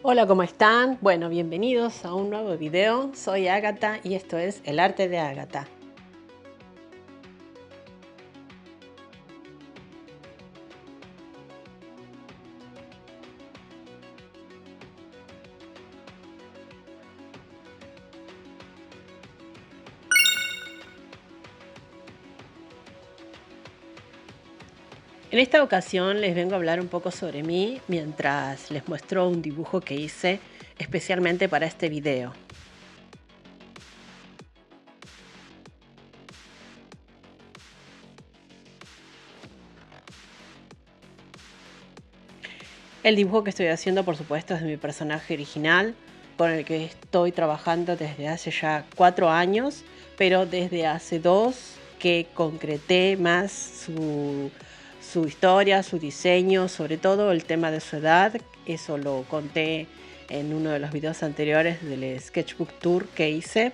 Hola, ¿cómo están? Bueno, bienvenidos a un nuevo video. Soy Ágata y esto es El Arte de Ágata. En esta ocasión les vengo a hablar un poco sobre mí mientras les muestro un dibujo que hice especialmente para este video. El dibujo que estoy haciendo, por supuesto, es de mi personaje original, con el que estoy trabajando desde hace ya 4 años, pero desde hace 2 que concreté más su historia, su diseño, sobre todo el tema de su edad. Eso lo conté en uno de los videos anteriores del Sketchbook Tour que hice.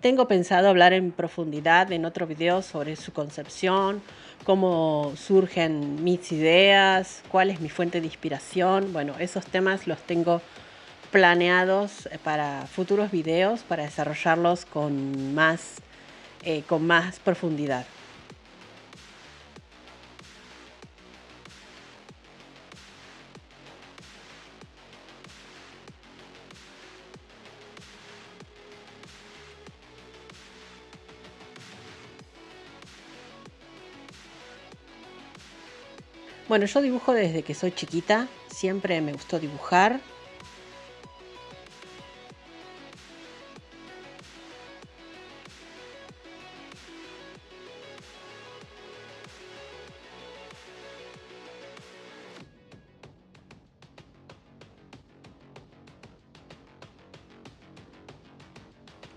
Tengo pensado hablar en profundidad en otro video sobre su concepción, cómo surgen mis ideas, cuál es mi fuente de inspiración. Bueno, esos temas los tengo planeados para futuros videos, para desarrollarlos con más profundidad. Bueno, yo dibujo desde que soy chiquita, siempre me gustó dibujar.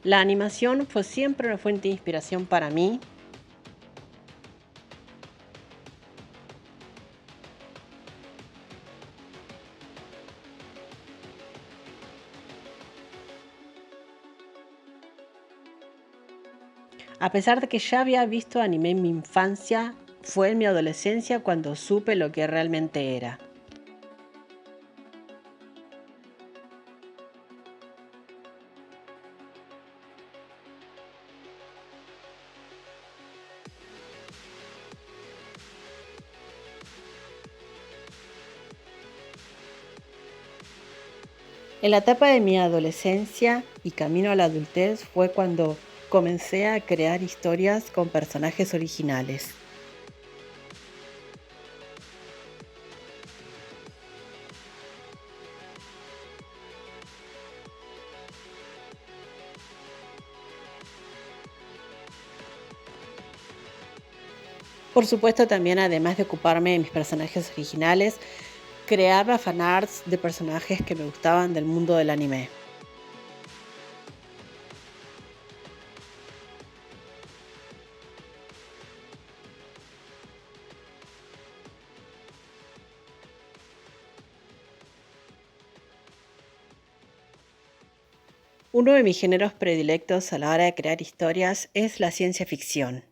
La animación fue siempre una fuente de inspiración para mí. A pesar de que ya había visto anime en mi infancia, fue en mi adolescencia cuando supe lo que realmente era. En la etapa de mi adolescencia y camino a la adultez fue cuando comencé a crear historias con personajes originales. Por supuesto, también además de ocuparme de mis personajes originales, creaba fanarts de personajes que me gustaban del mundo del anime. Uno de mis géneros predilectos a la hora de crear historias es la ciencia ficción.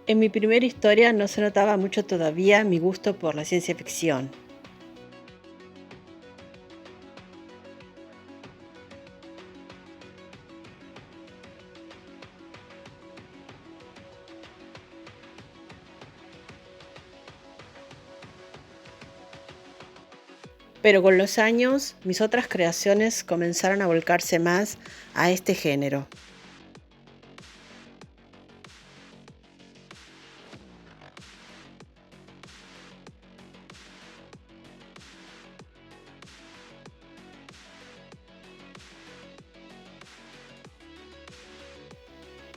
En mi primera historia no se notaba mucho todavía mi gusto por la ciencia ficción. Pero con los años, mis otras creaciones comenzaron a volcarse más a este género.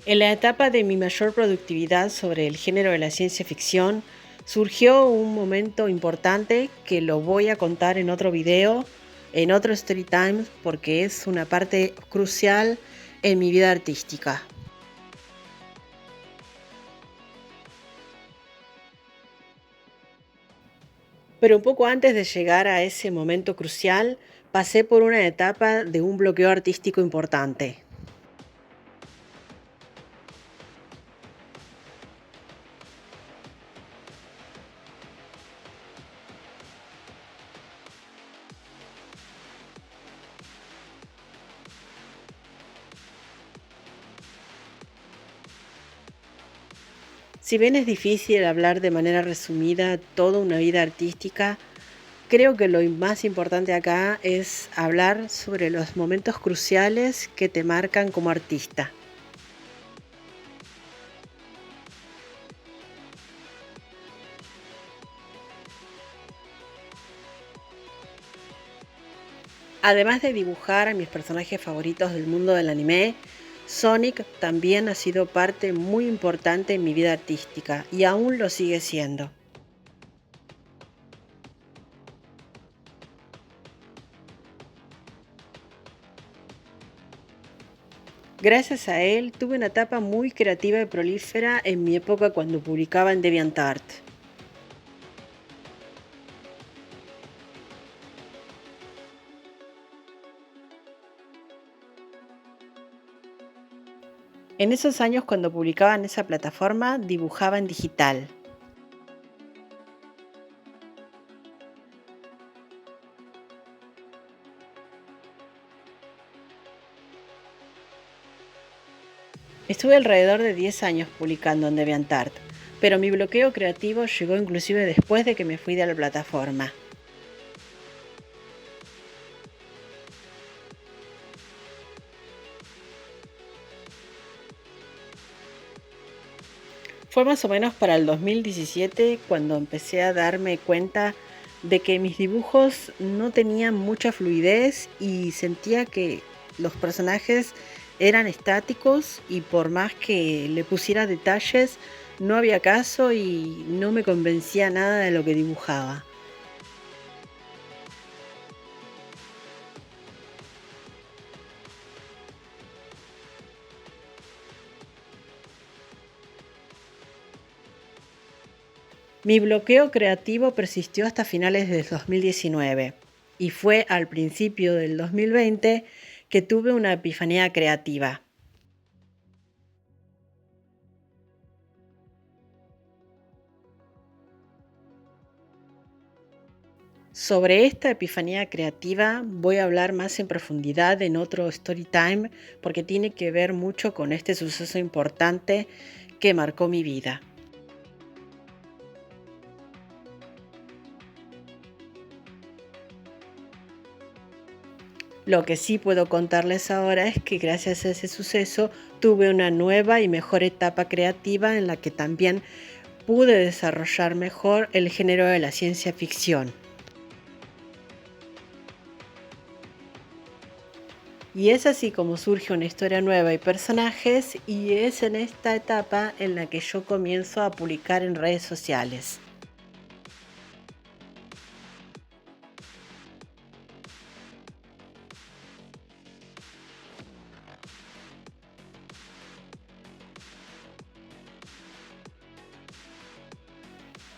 En la etapa de mi mayor productividad sobre el género de la ciencia ficción, surgió un momento importante que lo voy a contar en otro video, en otro story time, porque es una parte crucial en mi vida artística. Pero un poco antes de llegar a ese momento crucial, pasé por una etapa de un bloqueo artístico importante. Si bien es difícil hablar de manera resumida toda una vida artística, creo que lo más importante acá es hablar sobre los momentos cruciales que te marcan como artista. Además de dibujar a mis personajes favoritos del mundo del anime, Sonic también ha sido parte muy importante en mi vida artística y aún lo sigue siendo. Gracias a él tuve una etapa muy creativa y prolífera en mi época cuando publicaba en DeviantArt. En esos años cuando publicaba en esa plataforma dibujaba en digital. Estuve alrededor de 10 años publicando en DeviantArt, pero mi bloqueo creativo llegó inclusive después de que me fui de la plataforma. Fue más o menos para el 2017 cuando empecé a darme cuenta de que mis dibujos no tenían mucha fluidez y sentía que los personajes eran estáticos y por más que le pusiera detalles no había caso y no me convencía nada de lo que dibujaba. Mi bloqueo creativo persistió hasta finales del 2019 y fue al principio del 2020 que tuve una epifanía creativa. Sobre esta epifanía creativa voy a hablar más en profundidad en otro story time porque tiene que ver mucho con este suceso importante que marcó mi vida. Lo que sí puedo contarles ahora es que gracias a ese suceso tuve una nueva y mejor etapa creativa en la que también pude desarrollar mejor el género de la ciencia ficción. Y es así como surge una historia nueva y personajes, y es en esta etapa en la que yo comienzo a publicar en redes sociales.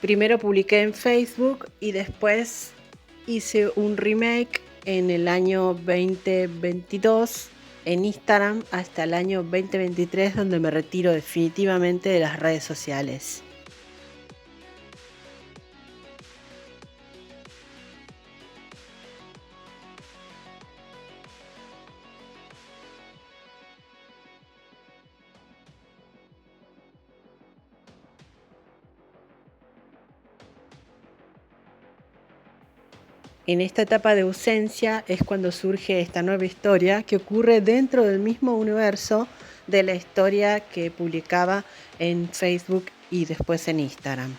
Primero publiqué en Facebook y después hice un remake en el año 2022 en Instagram hasta el año 2023, donde me retiro definitivamente de las redes sociales. En esta etapa de ausencia es cuando surge esta nueva historia que ocurre dentro del mismo universo de la historia que publicaba en Facebook y después en Instagram.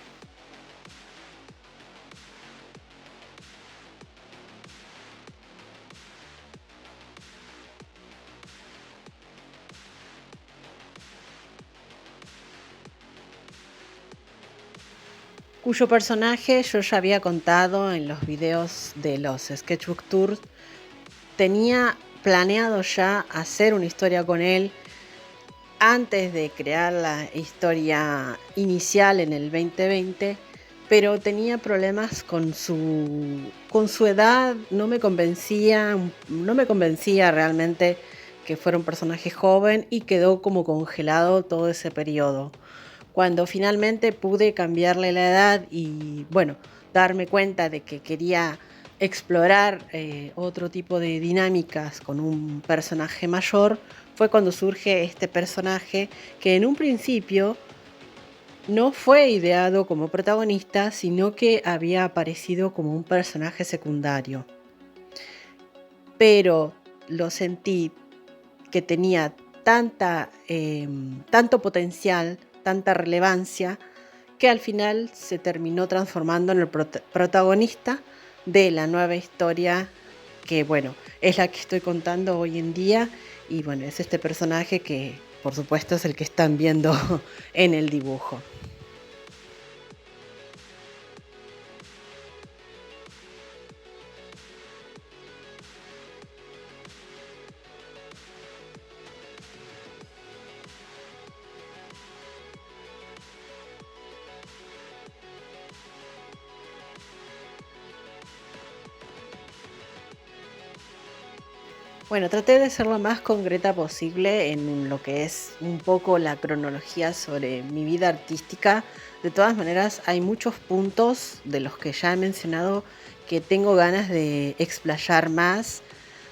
Cuyo personaje yo ya había contado en los videos de los Sketchbook Tours, tenía planeado ya hacer una historia con él antes de crear la historia inicial en el 2020, pero tenía problemas con su edad, no me convencía realmente que fuera un personaje joven y quedó como congelado todo ese periodo. Cuando finalmente pude cambiarle la edad y bueno, darme cuenta de que quería explorar otro tipo de dinámicas con un personaje mayor, fue cuando surge este personaje que en un principio no fue ideado como protagonista, sino que había aparecido como un personaje secundario. Pero lo sentí que tenía tanto potencial, tanta relevancia, que al final se terminó transformando en el protagonista de la nueva historia que, bueno, es la que estoy contando hoy en día. Y bueno, es este personaje que, por supuesto, es el que están viendo en el dibujo. Bueno, traté de ser lo más concreta posible en lo que es un poco la cronología sobre mi vida artística. De todas maneras, hay muchos puntos de los que ya he mencionado que tengo ganas de explayar más,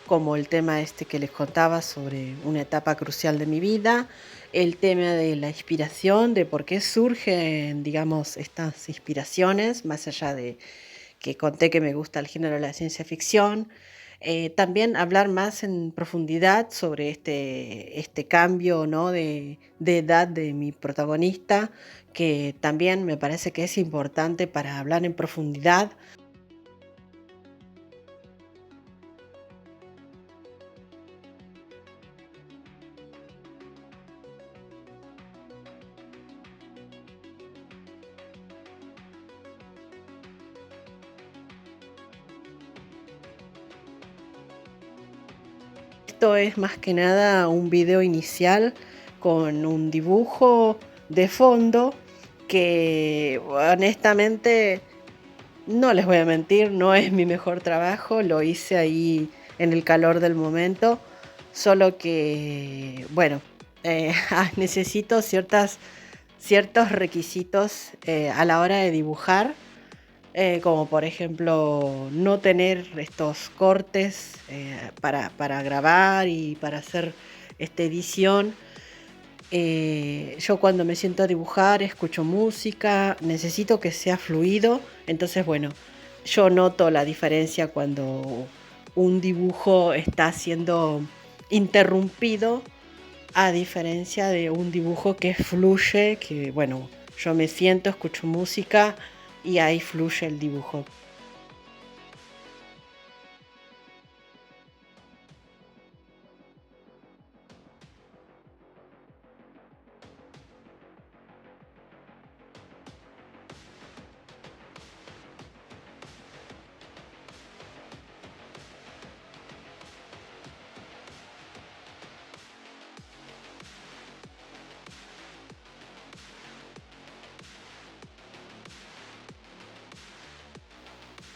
como el tema este que les contaba sobre una etapa crucial de mi vida, el tema de la inspiración, de por qué surgen, digamos, estas inspiraciones, más allá de que conté que me gusta el género de la ciencia ficción. También hablar más en profundidad sobre este cambio, ¿no? de edad de mi protagonista, que también me parece que es importante para hablar en profundidad. Esto es más que nada un video inicial con un dibujo de fondo que honestamente no les voy a mentir, no es mi mejor trabajo, lo hice ahí en el calor del momento, solo que, bueno, necesito ciertos requisitos a la hora de dibujar, como por ejemplo no tener estos cortes para grabar y para hacer esta edición. Yo cuando me siento a dibujar escucho música, necesito que sea fluido, entonces bueno, yo noto la diferencia cuando un dibujo está siendo interrumpido a diferencia de un dibujo que fluye, que bueno, yo me siento, escucho música y ahí fluye el dibujo.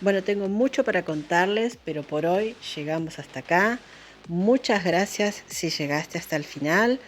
Bueno, tengo mucho para contarles, pero por hoy llegamos hasta acá. Muchas gracias si llegaste hasta el final.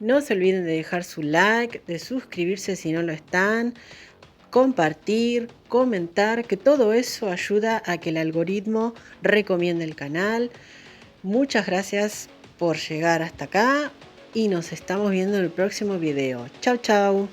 No se olviden de dejar su like, de suscribirse si no lo están, compartir, comentar, que todo eso ayuda a que el algoritmo recomiende el canal. Muchas gracias por llegar hasta acá y nos estamos viendo en el próximo video. Chau, chau.